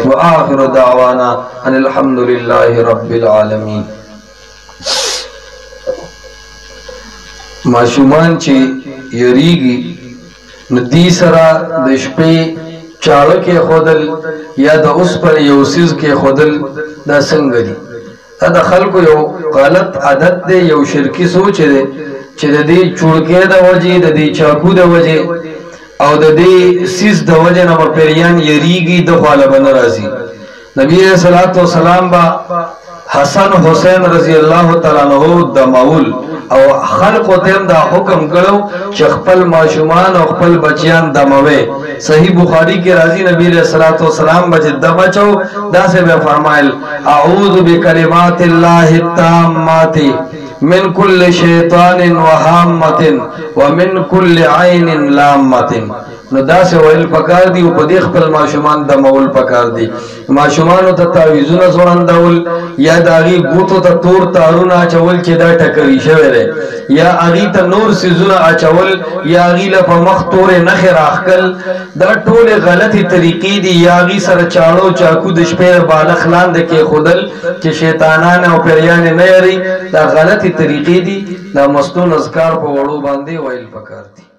وآخر دعوانا ان الحمدللہ رب العالمین. ماشومان چی یریگی ندی سرا دشپی چاڑہ کیخودل یا دا اس پر یوسیز کیخودل دا سنگہ دی. دا خلقو یو غلط عادت دے، یو شرکی سوچ دے چی دا دی چوڑکے دا وجہ، دا دی چاکو دا وجہ او دا دی سیز دا وجہ نما پیریان یریگی دخوالا بنا رازی. نبی صلی اللہ علیہ وسلم با حسن حسین رضی اللہ تعالیٰ عنہ دا مول او خلق و تیم دا حکم کرو چی خپل ماشومان او خپل بچیان دموے. صحیح بخاری کے راضی نبی علیہ السلام بچے دمچو دا سے بے فرمائل اعوذ بکلمات اللہ التامات من کل شیطان وحامت ومن کل عین لامت. نو دا سے ویل پکار دی و پدیخ پل ماشومان دا مول پکار دی. ماشومانو تا تاویزون زورن داول یا دا آغی گوتو تا تور تارون آچاول چی دا ٹکری شویرے یا آغی تا نور سیزون آچاول یا آغی لپا مختور نخر آخکل دا ٹول غلطی طریقی دی. یا آغی سر چاڑو چاکو دشپیر بالخ لاند کیخودل چی شیطانان او پیریان نیری دا غلطی طریقی دی. دا مستون اذکار پا وڑو باندے ویل پکار دی.